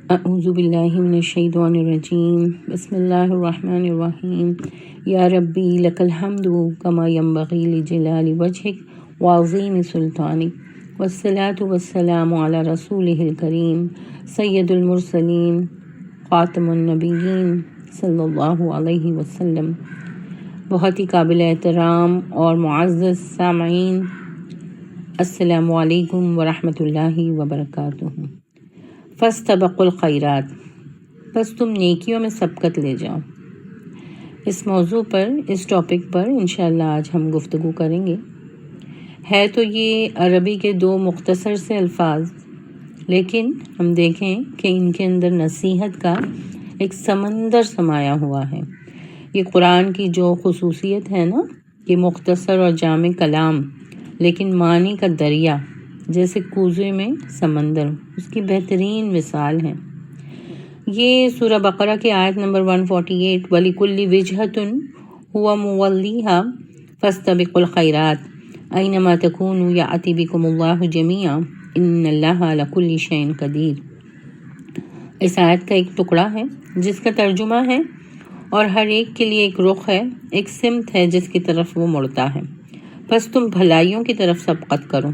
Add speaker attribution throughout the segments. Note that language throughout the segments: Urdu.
Speaker 1: اعوذ باللہ من الشیطان الرجیم بسم اللہ الرحمن الرحیم یا ربی لک الحمد کما ینبغی لجلال وجہک وعظیم سلطانک والصلاة والسلام علی رسولہ الکریم سید المرسلین خاتم النبیین صلی اللہ علیہ وسلم۔ بہت ہی قابل احترام اور معزز سامعین، السلام علیکم ورحمۃ اللہ وبرکاتہ۔ فاستبقوا الخیرات، بس تم نیکیوں میں سبقت لے جاؤ۔ اس موضوع پر، اس ٹاپک پر انشاءاللہ آج ہم گفتگو کریں گے۔ ہے تو یہ عربی کے دو مختصر سے الفاظ، لیکن ہم دیکھیں کہ ان کے اندر نصیحت کا ایک سمندر سمایا ہوا ہے۔ یہ قرآن کی جو خصوصیت ہے نا، کہ مختصر اور جامع کلام لیکن معنی کا دریا، جیسے کوزے میں سمندر، اس کی بہترین مثال ہے۔ یہ سورہ بقرہ کی آیت نمبر 148 وَلِكُلِّ وِجْهَةٌ هُوَ مُوَلِّيهَا فَاسْتَبِقُوا الْخَيْرَاتِ أَيْنَمَا تَكُونُوا يَأْتِ بِكُمُ اللَّهُ جَمِيعًا إِنَّ اللَّهَ عَلَى كُلِّ شَيْءٍ قَدِيرٌ۔ اس آیت کا ایک ٹکڑا ہے جس کا ترجمہ ہے، اور ہر ایک کے لیے ایک رخ ہے، ایک سمت ہے جس کی طرف وہ مڑتا ہے، بس تم بھلائیوں کی طرف سبقت کرو۔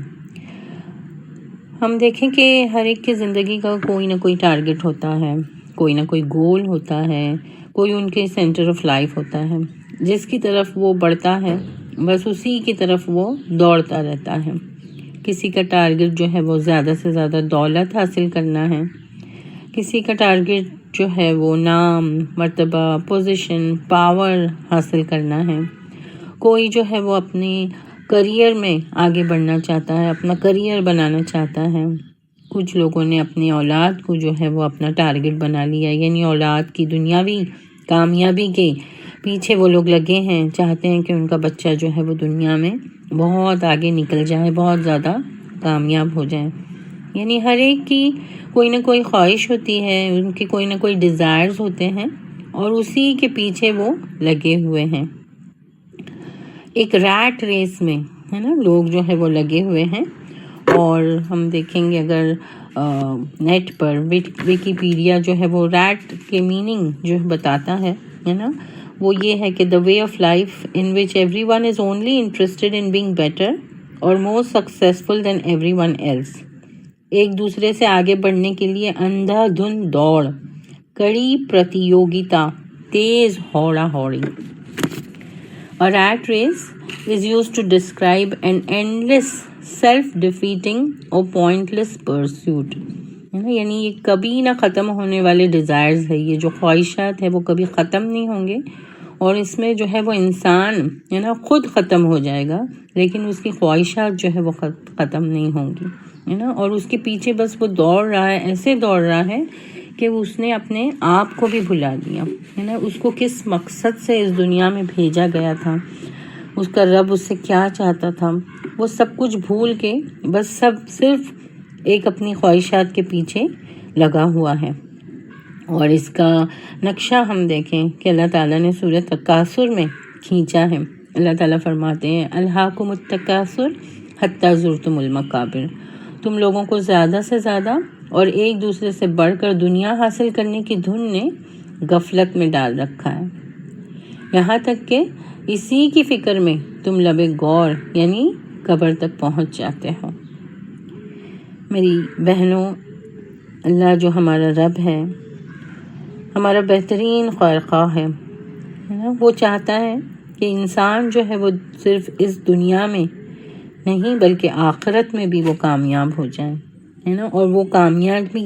Speaker 1: ہم دیکھیں کہ ہر ایک کی زندگی کا کوئی نہ کوئی ٹارگٹ ہوتا ہے، کوئی نہ کوئی گول ہوتا ہے، کوئی ان کے سینٹر آف لائف ہوتا ہے جس کی طرف وہ بڑھتا ہے، بس اسی کی طرف وہ دوڑتا رہتا ہے۔ کسی کا ٹارگٹ جو ہے وہ زیادہ سے زیادہ دولت حاصل کرنا ہے، کسی کا ٹارگٹ جو ہے وہ نام، مرتبہ، پوزیشن، پاور حاصل کرنا ہے، کوئی جو ہے وہ اپنے کریئر میں آگے بڑھنا چاہتا ہے، اپنا کریئر بنانا چاہتا ہے۔ کچھ لوگوں نے اپنی اولاد کو جو ہے وہ اپنا ٹارگٹ بنا لیا، یعنی اولاد کی دنیاوی کامیابی کے پیچھے وہ لوگ لگے ہیں، چاہتے ہیں کہ ان کا بچہ جو ہے وہ دنیا میں بہت آگے نکل جائے، بہت زیادہ کامیاب ہو جائے۔ یعنی ہر ایک کی کوئی نہ کوئی خواہش ہوتی ہے، ان کے کوئی نہ کوئی ڈیزائرز ہوتے ہیں، اور اسی کے پیچھے وہ لگے ہوئے ہیں۔ ایک ریٹ ریس میں ہے نا، لوگ جو ہے وہ لگے ہوئے ہیں۔ اور ہم دیکھیں گے اگر نیٹ پر ویکیپیڈیا جو ہے وہ ریٹ کے میننگ جو بتاتا ہے نا، وہ یہ ہے کہ the way of life in which everyone is only interested in being better or more successful than everyone else۔ ایک دوسرے سے آگے بڑھنے کے لیے اندھا دھند دوڑ، کڑی پرتیوگتا، تیز ہوڑا ہوڑی۔ A rat race is used to describe an endless, self-defeating or pointless pursuit۔ یعنی یہ کبھی نہ ختم ہونے والے ڈیزائرز ہے، یہ جو خواہشات ہے وہ کبھی ختم نہیں ہوں گے، اور اس میں جو ہے وہ انسان ہے نا خود ختم ہو جائے گا، لیکن اس کی خواہشات جو ہے وہ ختم نہیں ہوں گی، ہے نا۔ اور اس کے پیچھے بس وہ دوڑ رہا ہے، ایسے دوڑ رہا ہے کہ اس نے اپنے آپ کو بھی بھلا دیا، ہے نا۔ اس کو کس مقصد سے اس دنیا میں بھیجا گیا تھا، اس کا رب اس سے کیا چاہتا تھا، وہ سب کچھ بھول کے بس صرف ایک اپنی خواہشات کے پیچھے لگا ہوا ہے۔ اور اس کا نقشہ ہم دیکھیں کہ اللہ تعالیٰ نے سورہ تکاثر میں کھینچا ہے۔ اللہ تعالیٰ فرماتے ہیں الہاکم التکاثر حتی زرتم المقابر۔ تم لوگوں کو زیادہ سے زیادہ اور ایک دوسرے سے بڑھ کر دنیا حاصل کرنے کی دھن نے غفلت میں ڈال رکھا ہے، یہاں تک کہ اسی کی فکر میں تم لبے غور یعنی قبر تک پہنچ جاتے ہو۔ میری بہنوں، اللہ جو ہمارا رب ہے، ہمارا بہترین خواہ ہے، وہ چاہتا ہے کہ انسان جو ہے وہ صرف اس دنیا میں نہیں بلکہ آخرت میں بھی وہ کامیاب ہو جائے، ہے نا۔ اور وہ کامیابی،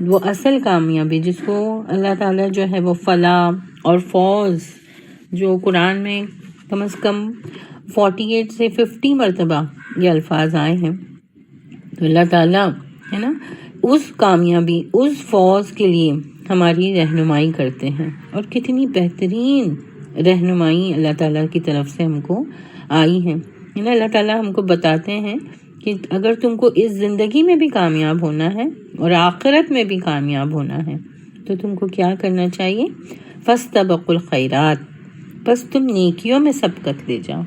Speaker 1: وہ اصل کامیابی جس کو اللہ تعالیٰ جو ہے وہ فلاح اور فوز، جو قرآن میں کم از کم 48 سے 50 مرتبہ یہ الفاظ آئے ہیں، تو اللہ تعالیٰ ہے نا اس کامیابی، اس فوز کے لیے ہماری رہنمائی کرتے ہیں۔ اور کتنی بہترین رہنمائی اللہ تعالیٰ کی طرف سے ہم کو آئی ہے، اللہ تعالیٰ ہم کو بتاتے ہیں کہ اگر تم کو اس زندگی میں بھی کامیاب ہونا ہے اور آخرت میں بھی کامیاب ہونا ہے تو تم کو کیا کرنا چاہیے؟ فاستبقوا الخیرات، بس تم نیکیوں میں سبقت لے جاؤ،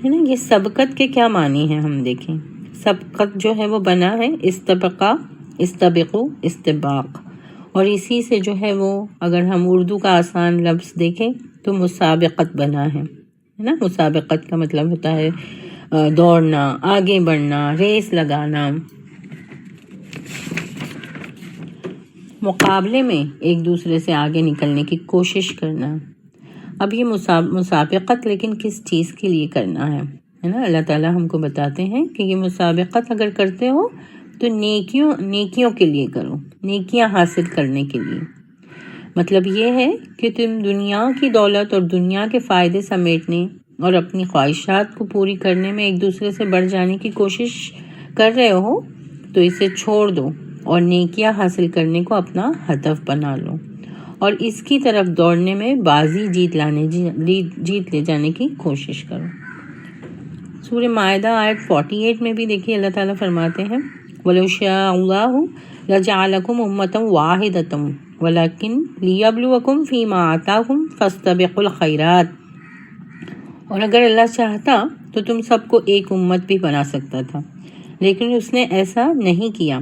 Speaker 1: ہے نا۔ یہ سبقت کے کیا معنی ہیں ہم دیکھیں۔ سبقت جو ہے وہ بنا ہے استبقا، استبقو، استباق، اور اسی سے جو ہے وہ اگر ہم اردو کا آسان لفظ دیکھیں تو مسابقت بنا ہے نا۔ مسابقت کا مطلب ہوتا ہے دوڑنا، آگے بڑھنا، ریس لگانا، مقابلے میں ایک دوسرے سے آگے نکلنے کی کوشش کرنا۔ اب یہ مسابقت لیکن کس چیز کے لیے کرنا ہے نا؟ اللہ تعالیٰ ہم کو بتاتے ہیں کہ یہ مسابقت اگر کرتے ہو تو نیکیوں کے لیے کرو، نیکیاں حاصل کرنے کے لیے۔ مطلب یہ ہے کہ تم دنیا کی دولت اور دنیا کے فائدے سمیٹنے اور اپنی خواہشات کو پوری کرنے میں ایک دوسرے سے بڑھ جانے کی کوشش کر رہے ہو تو اسے چھوڑ دو اور نیکیاں حاصل کرنے کو اپنا ہدف بنا لو، اور اس کی طرف دوڑنے میں بازی جیت لے جانے کی کوشش کرو۔ سورہ مائدہ آیت 48 میں بھی دیکھیے اللہ تعالیٰ فرماتے ہیں وَلَوْ شَاءَ اللَّهُ لَجَعَلَكُمْ أُمَّةً وَاحِدَةً وَلَكِنْ لِيَبْلُوَكُمْ فِي مَا آتَاكُمْ فَاسْتَبِقُوا الْخَيْرَاتِ، اور اگر اللہ چاہتا تو تم سب کو ایک امت بھی بنا سکتا تھا، لیکن اس نے ایسا نہیں کیا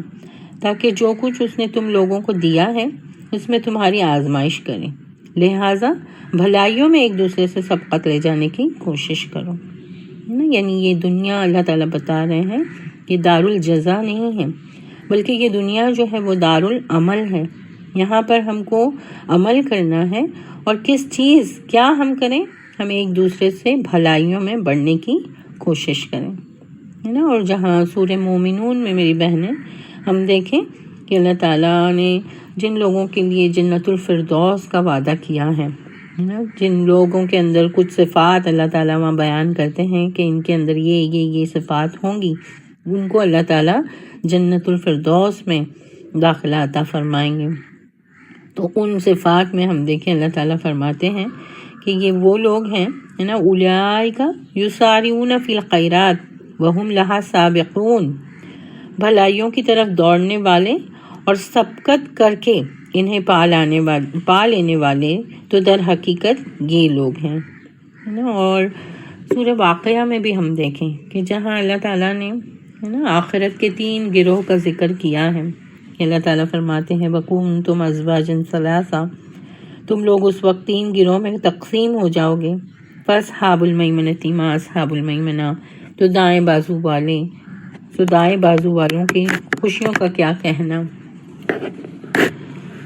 Speaker 1: تاکہ جو کچھ اس نے تم لوگوں کو دیا ہے اس میں تمہاری آزمائش کریں، لہٰذا بھلائیوں میں ایک دوسرے سے سبقت لے جانے کی کوشش کرو۔ یعنی یہ دنیا اللہ تعالیٰ بتا رہے ہیں کہ دار الجزا نہیں ہے، بلکہ یہ دنیا جو ہے وہ دار العمل ہے۔ یہاں پر ہم کو عمل کرنا ہے، اور کس چیز کیا ہم کریں؟ ہم ایک دوسرے سے بھلائیوں میں بڑھنے کی کوشش کریں، ہے نا۔ اور جہاں سورہ مومنون میں میری بہنیں ہم دیکھیں کہ اللہ تعالیٰ نے جن لوگوں کے لیے جنت الفردوس کا وعدہ کیا ہے نا، جن لوگوں کے اندر کچھ صفات اللہ تعالیٰ وہاں بیان کرتے ہیں کہ ان کے اندر یہ صفات ہوں گی، ان کو اللہ تعالیٰ جنت الفردوس میں داخلہ عطا فرمائیں گے۔ تو ان صفات میں ہم دیکھیں اللہ تعالیٰ فرماتے ہیں کہ یہ وہ لوگ ہیں نا، اولئک یسارعون فی الخیرات وہم لہا سابقون، بھلائیوں کی طرف دوڑنے والے اور سبقت کر کے انہیں پا لینے والے تو در حقیقت یہ لوگ ہیں نا۔ اور سورہ واقعہ میں بھی ہم دیکھیں کہ جہاں اللہ تعالیٰ نے آخرت کے 3 گروہ کا ذکر کیا ہے کہ اللہ تعالیٰ فرماتے ہیں وَكُنْتُمْ أَزْوَاجًا ثَلَاثًا، تم لوگ اس وقت 3 گروہ میں تقسیم ہو جاؤ گے، فَأَصْحَابُ الْمَيْمَنَةِ مَا أَصْحَابُ الْمَيْمَنَةِ، تو دائیں بازو والوں کی خوشیوں کا کیا کہنا،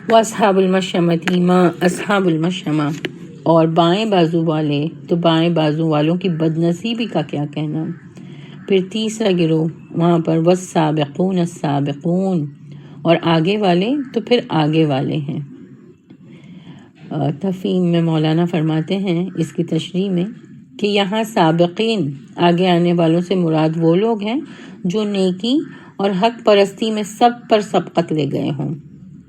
Speaker 1: وَأَصْحَابُ الْمَشْأَمَةِ مَا أَصْحَابُ الْمَشْأَمَةِ، اور بائیں بازو والے تو بائیں بازو والوں کی بدنصیبی کا کیا کہنا۔ پھر تیسرا گروہ وہاں پر وَالسَّابِقُونَ السَّابِقُونَ، اور آگے والے تو پھر آگے والے ہیں۔ تفہیم میں مولانا فرماتے ہیں اس کی تشریح میں کہ یہاں سابقین آگے آنے والوں سے مراد وہ لوگ ہیں جو نیکی اور حق پرستی میں سب پر سبقت لے گئے ہوں،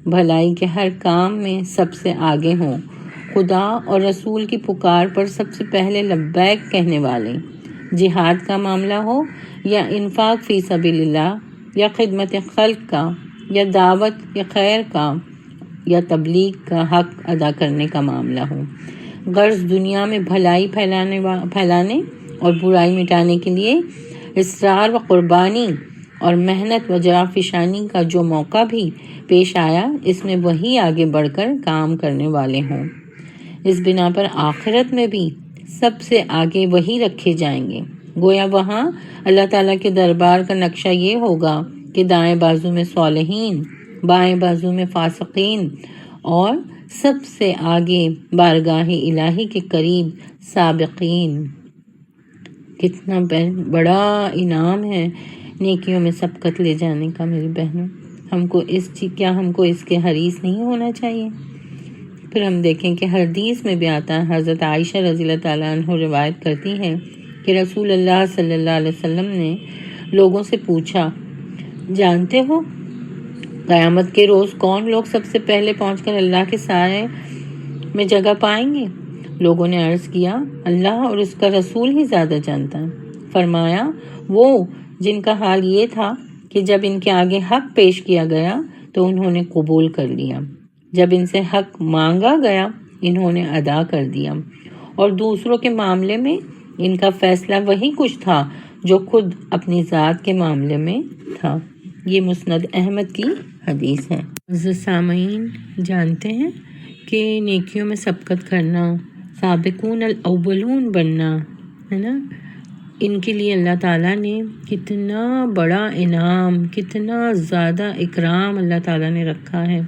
Speaker 1: بھلائی کے ہر کام میں سب سے آگے ہوں، خدا اور رسول کی پکار پر سب سے پہلے لبیک کہنے والے، جہاد کا معاملہ ہو یا انفاق فی سبیل اللہ یا خدمت خلق کا یا دعوت یا خیر کا یا تبلیغ کا حق ادا کرنے کا معاملہ ہو، غرض دنیا میں بھلائی پھیلانے اور برائی مٹانے کے لیے اصرار و قربانی اور محنت و جانفشانی کا جو موقع بھی پیش آیا اس میں وہی آگے بڑھ کر کام کرنے والے ہوں۔ اس بنا پر آخرت میں بھی سب سے آگے وہی رکھے جائیں گے، گویا وہاں اللہ تعالیٰ کے دربار کا نقشہ یہ ہوگا کہ دائیں بازو میں صالحین، بائیں بازو میں فاسقین، اور سب سے آگے بارگاہ الہی کے قریب سابقین۔ کتنا بڑا انعام ہے نیکیوں میں سبقت لے جانے کا میری بہنوں۔ ہم کو اس کے حریص نہیں ہونا چاہیے؟ پھر ہم دیکھیں کہ حدیث میں بھی آتا ہے، حضرت عائشہ رضی اللہ تعالیٰ عنہ روایت کرتی ہیں کہ رسول اللہ صلی اللہ علیہ وسلم نے لوگوں سے پوچھا، جانتے ہو قیامت کے روز کون لوگ سب سے پہلے پہنچ کر اللہ کے سائے میں جگہ پائیں گے؟ لوگوں نے عرض کیا، اللہ اور اس کا رسول ہی زیادہ جانتا ہے۔ فرمایا، وہ جن کا حال یہ تھا کہ جب ان کے آگے حق پیش کیا گیا تو انہوں نے قبول کر لیا، جب ان سے حق مانگا گیا انہوں نے ادا کر دیا، اور دوسروں کے معاملے میں ان کا فیصلہ وہی کچھ تھا جو خود اپنی ذات کے معاملے میں تھا۔ یہ مسند احمد کی حدیث ہے۔ عزیز سامعین، جانتے ہیں کہ نیکیوں میں سبقت کرنا، سابقون الاولون بننا ہے نا، ان کے لیے اللہ تعالیٰ نے کتنا بڑا انعام، کتنا زیادہ اکرام اللہ تعالیٰ نے رکھا ہے۔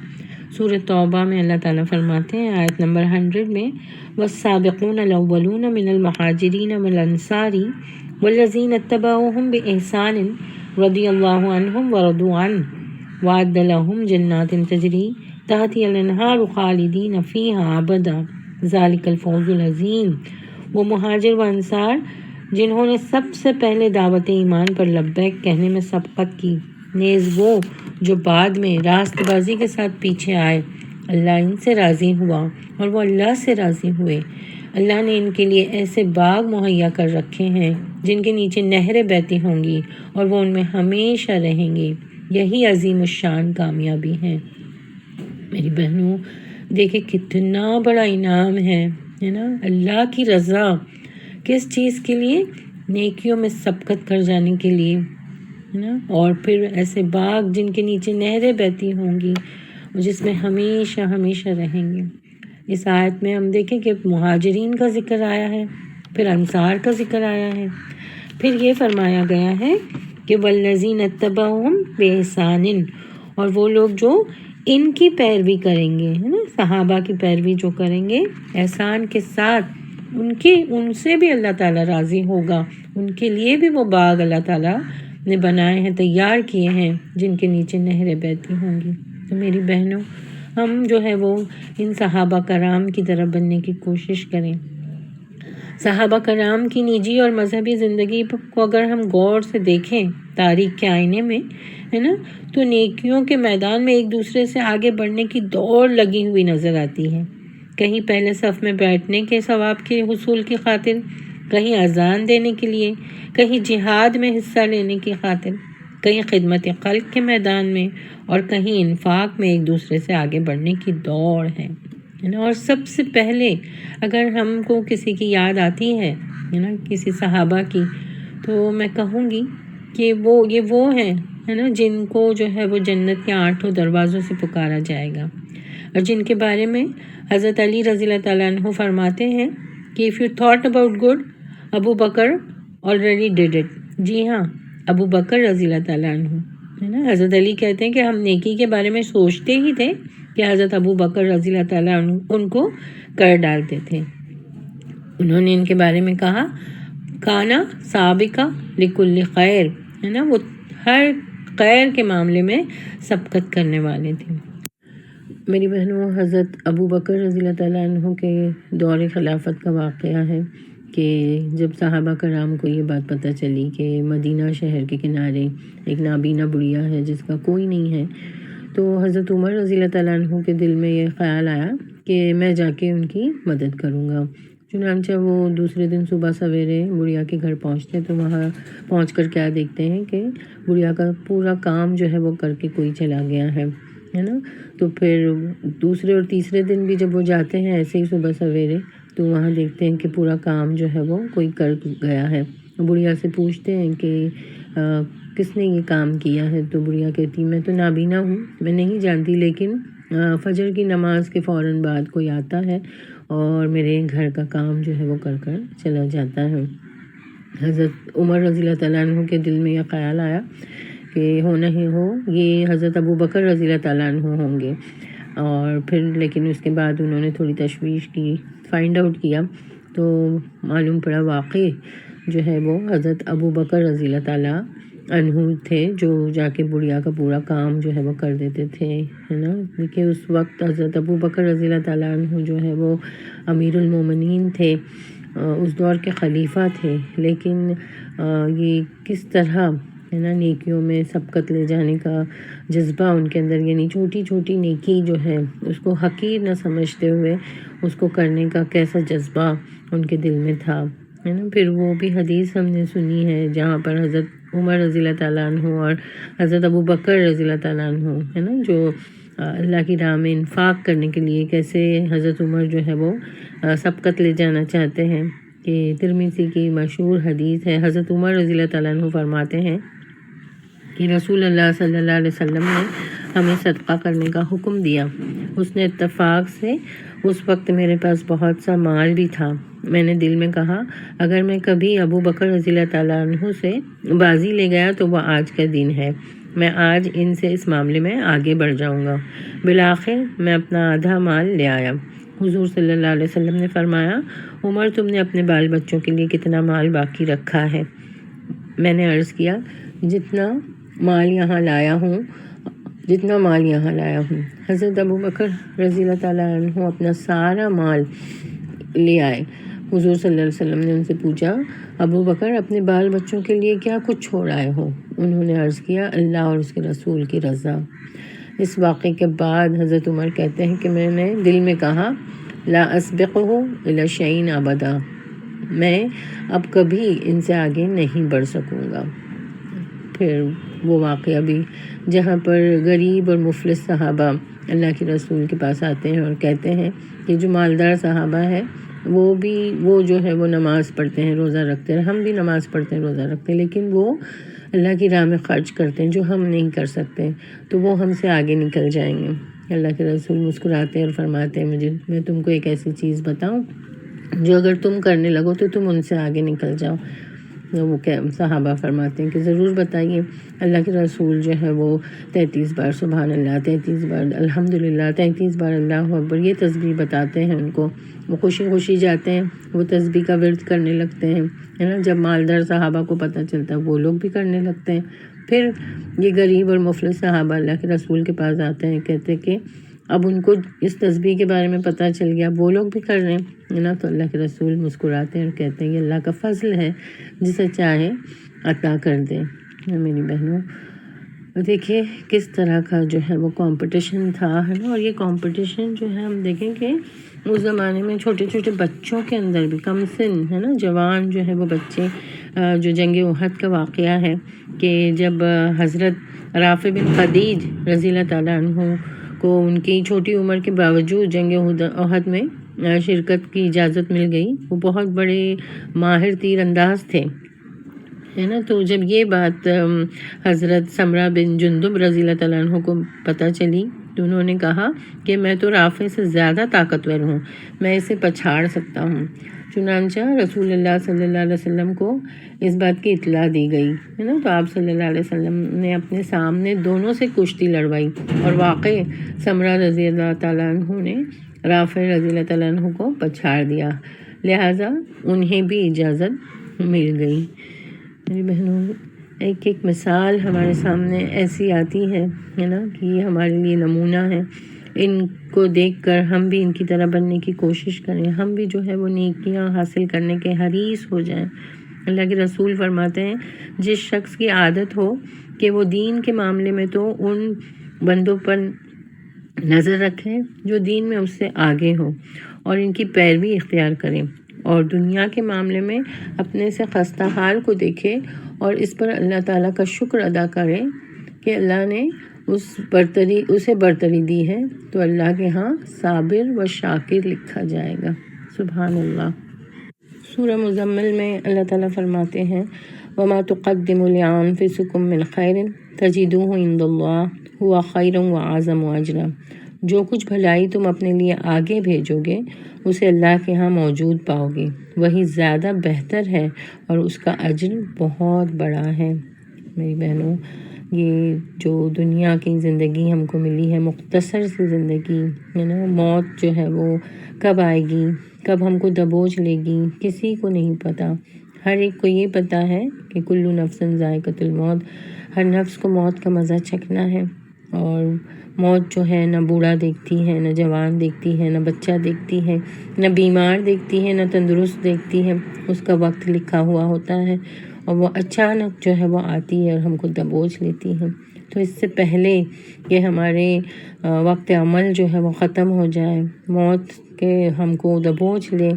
Speaker 1: سورۃ توبہ میں اللہ تعالیٰ فرماتے ہیں آیت نمبر 100 میں، والسابقون الاولون من المہاجرین والانصار والذین اتبعوہم بإحسان رضی اللہ عنہم ورضوا عنہ وأعد لهم جنات تجری تحتها الانہار خالدین فیہا ابدا ذلک الفوز العظیم۔ وہ مہاجر و انصار جنہوں نے سب سے پہلے دعوت ایمان پر لبیک کہنے میں سبقت کی، نیز وہ جو بعد میں راست بازی کے ساتھ پیچھے آئے، اللہ ان سے راضی ہوا اور وہ اللہ سے راضی ہوئے۔ اللہ نے ان کے لیے ایسے باغ مہیا کر رکھے ہیں جن کے نیچے نہریں بہتی ہوں گی اور وہ ان میں ہمیشہ رہیں گے۔ یہی عظیم الشان کامیابی ہے۔ میری بہنوں، دیکھیں کتنا بڑا انعام ہے نا، اللہ کی رضا۔ کس چیز کے لیے؟ نیکیوں میں سبقت کر جانے کے لیے ہے نا، اور پھر ایسے باغ جن کے نیچے نہریں بہتی ہوں گی، جس میں ہمیشہ ہمیشہ رہیں گے۔ اس آیت میں ہم دیکھیں کہ مہاجرین کا ذکر آیا ہے، پھر انصار کا ذکر آیا ہے، پھر یہ فرمایا گیا ہے کہ والذین اتبعوہم بإحسان، اور وہ لوگ جو ان کی پیروی کریں گے ہے نا، صحابہ کی پیروی جو کریں گے احسان کے ساتھ، ان سے بھی اللہ تعالیٰ راضی ہوگا، ان کے لیے بھی وہ باغ اللہ تعالیٰ نے بنائے ہیں، تیار کیے ہیں، جن کے نیچے نہریں بہتی ہوں گی۔ تو میری بہنوں، ہم جو ہے وہ ان صحابہ کرام کی طرح بننے کی کوشش کریں۔ صحابہ کرام کی نجی اور مذہبی زندگی کو اگر ہم غور سے دیکھیں تاریخ کے آئینے میں ہے نا، تو نیکیوں کے میدان میں ایک دوسرے سے آگے بڑھنے کی دوڑ لگی ہوئی نظر آتی ہے۔ کہیں پہلے صف میں بیٹھنے کے ثواب کے حصول کی خاطر، کہیں اذان دینے کے لیے، کہیں جہاد میں حصہ لینے کی خاطر، کہیں خدمت خلق کے میدان میں، اور کہیں انفاق میں ایک دوسرے سے آگے بڑھنے کی دوڑ ہے نا۔ اور سب سے پہلے اگر ہم کو کسی کی یاد آتی ہے نا، کسی صحابہ کی، تو میں کہوں گی کہ یہ وہ ہیں ہے نا، جن کو جو ہے وہ جنت کے 8 دروازوں سے پکارا جائے گا، اور جن کے بارے میں حضرت علی رضی اللہ تعالیٰ عنہ فرماتے ہیں کہ if you thought about good, Abu Bakr already did it۔ جی ہاں، ابو بکر رضی اللہ تعالیٰ عنہ ہے نا، حضرت علی کہتے ہیں کہ ہم نیکی کے بارے میں سوچتے ہی تھے کہ حضرت ابو بکر رضی اللہ تعالیٰ عنہ ان کو کر ڈالتے تھے۔ انہوں نے ان کے بارے میں کہا کانا سابقہ لکل خیر ہے نا، وہ ہر خیر کے معاملے میں سبقت کرنے والے تھے۔ میری بہنوں، حضرت ابو بکر رضی اللہ تعالیٰ عنہ کے دور خلافت کا واقعہ ہے کہ جب صحابہ کرام کو یہ بات پتہ چلی کہ مدینہ شہر کے کنارے ایک نابینا بڑھیا ہے جس کا کوئی نہیں ہے، تو حضرت عمر رضی اللہ تعالیٰ عنہ کے دل میں یہ خیال آیا کہ میں جا کے ان کی مدد کروں گا۔ چنانچہ وہ دوسرے دن صبح سویرے بڑھیا کے گھر پہنچتے، تو وہاں پہنچ کر کیا دیکھتے ہیں کہ بڑھیا کا پورا کام جو ہے وہ کر کے کوئی چلا گیا ہے نا۔ تو پھر دوسرے اور تیسرے دن بھی جب وہ جاتے ہیں ایسے ہی صبح سویرے، تو وہاں دیکھتے ہیں کہ پورا کام جو ہے وہ کوئی کر گیا ہے۔ بڑھیا سے پوچھتے ہیں کہ کس نے یہ کام کیا ہے؟ تو بڑھیا کہتی میں تو نابینا ہوں، میں نہیں جانتی، لیکن فجر کی نماز کے فوراً بعد کوئی آتا ہے اور میرے گھر کا کام جو ہے وہ کر کر چلا جاتا ہے۔ حضرت عمر رضی اللہ تعالیٰ عنہ کے دل میں یہ خیال آیا کہ ہونا ہی ہو یہ حضرت ابو بکر رضی اللہ تعالیٰ عنہ ہوں گے، اور پھر لیکن اس کے بعد انہوں نے تھوڑی تشویش کی، فائنڈ آؤٹ کیا، تو معلوم پڑا واقعی جو ہے وہ حضرت ابو بکر رضی اللہ تعالیٰ عنہ تھے، جو جا کے بڑھیا کا پورا کام جو ہے وہ کر دیتے تھے ہے نا۔ دیکھیے اس وقت حضرت ابو بکر رضی اللہ تعالیٰ عنہ جو ہے وہ امیر المومنین تھے، اس دور کے خلیفہ تھے، لیکن یہ کس طرح ہے نا نیکیوں میں سبقت لے جانے کا جذبہ ان کے اندر، یعنی چھوٹی چھوٹی نیکی جو ہے اس کو حقیر نہ سمجھتے ہوئے اس کو کرنے کا کیسا جذبہ ان کے دل میں تھا ہے نا۔ پھر وہ بھی حدیث ہم نے سنی ہے جہاں پر حضرت عمر رضی اللہ تعالیٰ عنہ اور حضرت ابو بکر رضی اللہ تعالیٰ عنہ ہے نا، جو اللہ کی راہ میں انفاق کرنے کے لیے کیسے حضرت عمر جو ہے وہ سبقت لے جانا چاہتے ہیں کہ ترمذی کی مشہور حدیث ہے، حضرت عمر رضی اللہ تعالیٰ عنہ فرماتے ہیں کہ رسول اللہ صلی اللہ علیہ وسلم نے ہمیں صدقہ کرنے کا حکم دیا۔ اس نے اتفاق سے اس وقت میرے پاس بہت سا مال بھی تھا۔ میں نے دل میں کہا اگر میں کبھی ابو بکر رضی اللہ تعالیٰ عنہ سے بازی لے گیا تو وہ آج کا دن ہے، میں آج ان سے اس معاملے میں آگے بڑھ جاؤں گا۔ بالآخر میں اپنا آدھا مال لے آیا۔ حضور صلی اللہ علیہ وسلم نے فرمایا عمر تم نے اپنے بال بچوں کے لیے کتنا مال باقی رکھا ہے؟ میں نے عرض کیا جتنا مال یہاں لایا ہوں۔ حضرت ابو بکر رضی اللہ تعالیٰ عنہ اپنا سارا مال لے آئے۔ حضور صلی اللہ علیہ وسلم نے ان سے پوچھا ابو بکر اپنے بال بچوں کے لیے کیا کچھ چھوڑ آئے ہو؟ انہوں نے عرض کیا اللہ اور اس کے رسول کی رضا۔ اس واقعے کے بعد حضرت عمر کہتے ہیں کہ میں نے دل میں کہا لا اسبقہ الی شیء ابدا، میں اب کبھی ان سے آگے نہیں بڑھ سکوں گا۔ پھر وہ واقعہ بھی جہاں پر غریب اور مفلس صحابہ اللہ کے رسول کے پاس آتے ہیں اور کہتے ہیں کہ جو مالدار صحابہ ہے وہ جو ہے وہ نماز پڑھتے ہیں، روزہ رکھتے ہیں، ہم بھی نماز پڑھتے ہیں، روزہ رکھتے ہیں، لیکن وہ اللہ کی راہ میں خرچ کرتے ہیں جو ہم نہیں کر سکتے، تو وہ ہم سے آگے نکل جائیں گے۔ اللہ کے رسول مسکراتے ہیں اور فرماتے ہیں میں تم کو ایک ایسی چیز بتاؤں جو اگر تم کرنے لگو تو تم ان سے آگے نکل جاؤ۔ وہ صحابہ فرماتے ہیں کہ ضرور بتائیے۔ اللہ کے رسول جو ہے وہ 33 بار سبحان اللہ، 33 بار الحمدللہ، 33 بار اللہ اکبر یہ تسبیح بتاتے ہیں ان کو۔ وہ خوشی خوشی جاتے ہیں، وہ تسبیح کا ورد کرنے لگتے ہیں، ہے نا۔ جب مالدار صحابہ کو پتہ چلتا ہے وہ لوگ بھی کرنے لگتے ہیں۔ پھر یہ غریب اور مفلس صحابہ اللہ کے رسول کے پاس آتے ہیں، کہتے ہیں کہ اب ان کو اس تسبیح کے بارے میں پتہ چل گیا، وہ لوگ بھی کر رہے ہیں، ہے نا۔ تو اللہ کے رسول مسکراتے ہیں اور کہتے ہیں یہ اللہ کا فضل ہے، جسے چاہے عطا کر دے۔ میری بہنوں دیکھیں کس طرح کا جو ہے وہ کمپٹیشن تھا، ہے نا۔ اور یہ کمپٹیشن جو ہے ہم دیکھیں کہ اس زمانے میں چھوٹے چھوٹے بچوں کے اندر بھی کم سن، ہے نا، جوان جو ہے وہ بچے، جو جنگ احد کا واقعہ ہے کہ جب حضرت رافع بن خدیج رضی اللہ تعالیٰ عنہ کو ان کی چھوٹی عمر کے باوجود جنگ احد میں شرکت کی اجازت مل گئی، وہ بہت بڑے ماہر تیر انداز تھے، ہے نا۔ تو جب یہ بات حضرت سمرہ بن جندب رضی اللہ تعالیٰ عنہ کو پتہ چلی تو انہوں نے کہا کہ میں تو رافع سے زیادہ طاقتور ہوں، میں اسے پچھاڑ سکتا ہوں۔ چنانچہ رسول اللہ صلی اللہ علیہ وسلم کو اس بات کی اطلاع دی گئی، ہے نا۔ تو آپ صلی اللہ علیہ وسلم نے اپنے سامنے دونوں سے کشتی لڑوائی اور واقعی سمرہ رضی اللہ تعالیٰ عنہ نے رافع رضی اللہ تعالیٰ عنہ کو پچھاڑ دیا، لہٰذا انہیں بھی اجازت مل گئی۔ میری بہنوں ایک ایک مثال ہمارے سامنے ایسی آتی ہے نا کہ یہ ہمارے لیے نمونہ ہے۔ ان کو دیکھ کر ہم بھی ان کی طرح بننے کی کوشش کریں، ہم بھی جو ہے وہ نیکیاں حاصل کرنے کے حریص ہو جائیں۔ اللہ کے رسول فرماتے ہیں جس شخص کی عادت ہو کہ وہ دین کے معاملے میں تو ان بندوں پر نظر رکھے جو دین میں اس سے آگے ہو اور ان کی پیروی اختیار کریں، اور دنیا کے معاملے میں اپنے سے خستہ حال کو دیکھے اور اس پر اللہ تعالیٰ کا شکر ادا کرے کہ اللہ نے اسے برتری دی ہے، تو اللہ کے ہاں صابر و شاکر لکھا جائے گا۔ سبحان اللہ۔ سورہ مزمل میں اللہ تعالیٰ فرماتے ہیں وَمَا تُقَدِّمُوا لِأَنفُسِكُم مِّنْ خَيْرٍ تَجِدُوهُ عِندَ اللَّهِ هُوَ خَيْرًا وَأَعْظَمُ أَجْرًا۔ جو کچھ بھلائی تم اپنے لیے آگے بھیجو گے اسے اللہ کے ہاں موجود پاؤ گے، وہی زیادہ بہتر ہے اور اس کا اجر بہت بڑا ہے۔ میری بہنوں یہ جو دنیا کی زندگی ہم کو ملی ہے، مختصر سی زندگی ہے نا، موت جو ہے وہ کب آئے گی، کب ہم کو دبوچ لے گی، کسی کو نہیں پتہ۔ ہر ایک کو یہ پتہ ہے کہ کل نفس ذائقۃ الموت، ہر نفس کو موت کا مزہ چکھنا ہے، اور موت جو ہے نہ بوڑھا دیکھتی ہے، نہ جوان دیکھتی ہے، نہ بچہ دیکھتی ہے، نہ بیمار دیکھتی ہے، نہ تندرست دیکھتی ہے، اس کا وقت لکھا ہوا ہوتا ہے اور وہ اچانک جو ہے وہ آتی ہے اور ہم کو دبوچ لیتی ہے۔ تو اس سے پہلے کہ ہمارے وقت عمل جو ہے وہ ختم ہو جائے، موت کے ہم کو دبوچ لے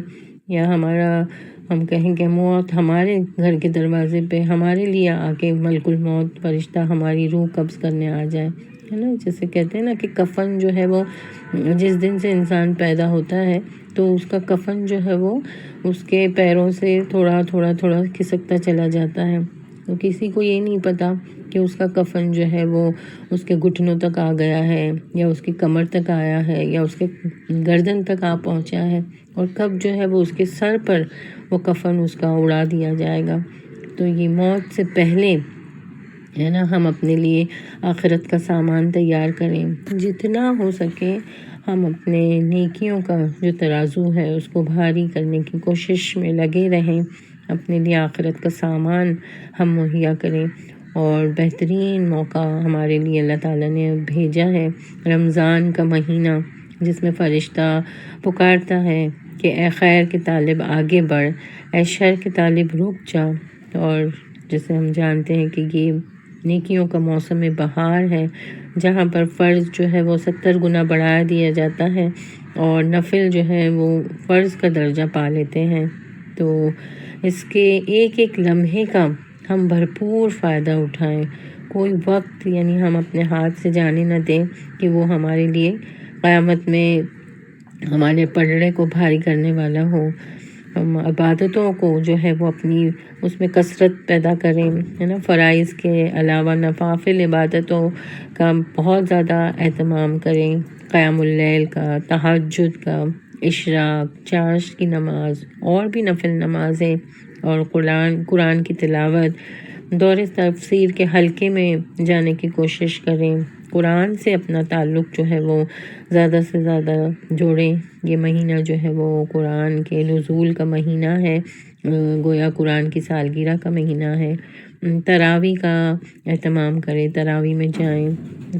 Speaker 1: یا ہمارا ہم کہیں کہ موت ہمارے گھر کے دروازے پہ ہمارے لیے آ کے ملک الموت فرشتہ ہماری روح قبض کرنے آ جائے، ہے نا. جیسے کہتے ہیں نا کہ کفن جو ہے وہ جس دن سے انسان پیدا ہوتا ہے تو اس کا کفن جو ہے وہ اس کے پیروں سے تھوڑا تھوڑا تھوڑا کھسکتا چلا جاتا ہے. تو کسی کو یہ نہیں پتا کہ اس کا کفن جو ہے وہ اس کے گھٹنوں تک آ گیا ہے یا اس کی کمر تک آیا ہے یا اس کے گردن تک آ پہنچا ہے، اور کب جو ہے وہ اس کے سر پر وہ کفن اس کا اڑا دیا جائے گا. تو یہ موت سے پہلے ہے نا ہم اپنے لیے آخرت کا سامان تیار کریں. جتنا ہو سکے ہم اپنے نیکیوں کا جو ترازو ہے اس کو بھاری کرنے کی کوشش میں لگے رہیں، اپنے لیے آخرت کا سامان ہم مہیا کریں. اور بہترین موقع ہمارے لیے اللہ تعالیٰ نے بھیجا ہے رمضان کا مہینہ، جس میں فرشتہ پکارتا ہے کہ اے خیر کے طالب آگے بڑھ، اے شر کے طالب رک جا. اور جیسے ہم جانتے ہیں کہ یہ نیکیوں کا موسم بہار ہے، جہاں پر فرض جو ہے وہ 70 گنا بڑھا دیا جاتا ہے اور نفل جو ہے وہ فرض کا درجہ پا لیتے ہیں. تو اس کے ایک ایک لمحے کا ہم بھرپور فائدہ اٹھائیں. کوئی وقت یعنی ہم اپنے ہاتھ سے جانے نہ دیں کہ وہ ہمارے لیے قیامت میں ہمارے پلڑے کو بھاری کرنے والا ہو. ہم عبادتوں کو جو ہے وہ اپنی اس میں کثرت پیدا کریں، ہے نا. فرائض کے علاوہ نوافل عبادتوں کا بہت زیادہ اہتمام کریں، قیام اللیل کا، تہجد کا، اشراق، چاشت کی نماز اور بھی نفل نمازیں، اور قرآن کی تلاوت، دور تفسیر کے حلقے میں جانے کی کوشش کریں. قرآن سے اپنا تعلق جو ہے وہ زیادہ سے زیادہ جوڑیں. یہ مہینہ جو ہے وہ قرآن کے نزول کا مہینہ ہے، گویا قرآن کی سالگرہ کا مہینہ ہے. تراویح کا اہتمام کریں، تراویح میں جائیں،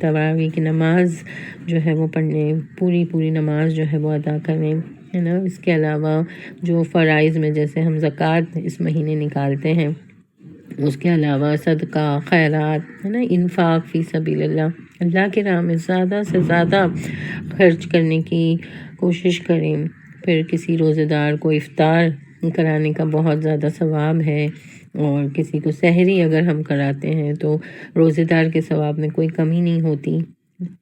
Speaker 1: تراویح کی نماز جو ہے وہ پڑھنے، پوری نماز جو ہے وہ ادا کریں، ہے نا. اس کے علاوہ جو فرائض میں جیسے ہم زکوٰۃ اس مہینے نکالتے ہیں، اس کے علاوہ صدقہ، خیرات، ہے نا، انفاق فی سبیل اللہ کے راہ میں زیادہ سے زیادہ خرچ کرنے کی کوشش کریں. پھر کسی روزے دار کو افطار کرانے کا بہت زیادہ ثواب ہے، اور کسی کو سحری اگر ہم کراتے ہیں تو روزے دار کے ثواب میں کوئی کمی نہیں ہوتی،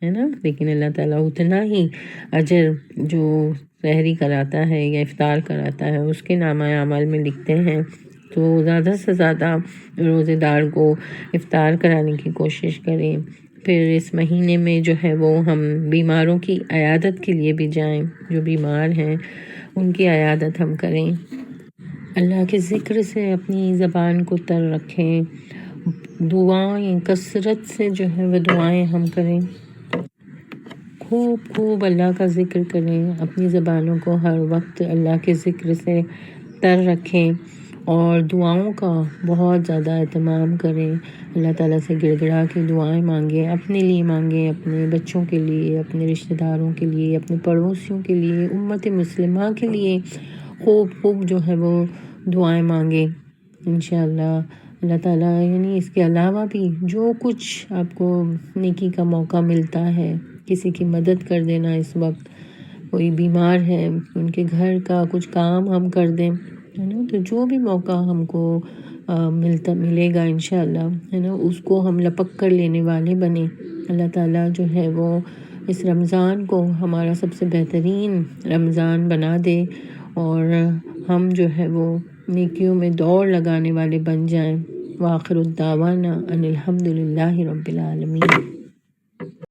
Speaker 1: ہے نا. لیکن اللہ تعالیٰ اتنا ہی اجر جو سحری کراتا ہے یا افطار کراتا ہے اس کے نامہ اعمال میں لکھتے ہیں. تو زیادہ سے زیادہ روزے دار کو افطار کرانے کی کوشش کریں. پھر اس مہینے میں جو ہے وہ ہم بیماروں کی عیادت کے لیے بھی جائیں، جو بیمار ہیں ان کی عیادت ہم کریں. اللہ کے ذکر سے اپنی زبان کو تر رکھیں، دعائیں کثرت سے جو ہے وہ دعائیں ہم کریں، خوب اللہ کا ذکر کریں، اپنی زبانوں کو ہر وقت اللہ کے ذکر سے تر رکھیں، اور دعاؤں کا بہت زیادہ اہتمام کریں. اللہ تعالیٰ سے گڑ گڑا کے دعائیں مانگیں، اپنے لیے مانگیں، اپنے بچوں کے لیے، اپنے رشتہ داروں کے لیے، اپنے پڑوسیوں کے لیے، امت مسلمہ کے لیے خوب جو ہے وہ دعائیں مانگیں. انشاءاللہ اللہ تعالیٰ یعنی اس کے علاوہ بھی جو کچھ آپ کو نیکی کا موقع ملتا ہے، کسی کی مدد کر دینا، اس وقت کوئی بیمار ہے ان کے گھر کا کچھ کام ہم کر دیں، ہے نا. تو جو بھی موقع ہم کو ملے گا انشاءاللہ، ہے نا، اس کو ہم لپک کر لینے والے بنیں. اللہ تعالیٰ جو ہے وہ اس رمضان کو ہمارا سب سے بہترین رمضان بنا دے، اور ہم جو ہے وہ نیکیوں میں دوڑ لگانے والے بن جائیں. وآخر الدعوانا ان الحمد للہ رب العالمین.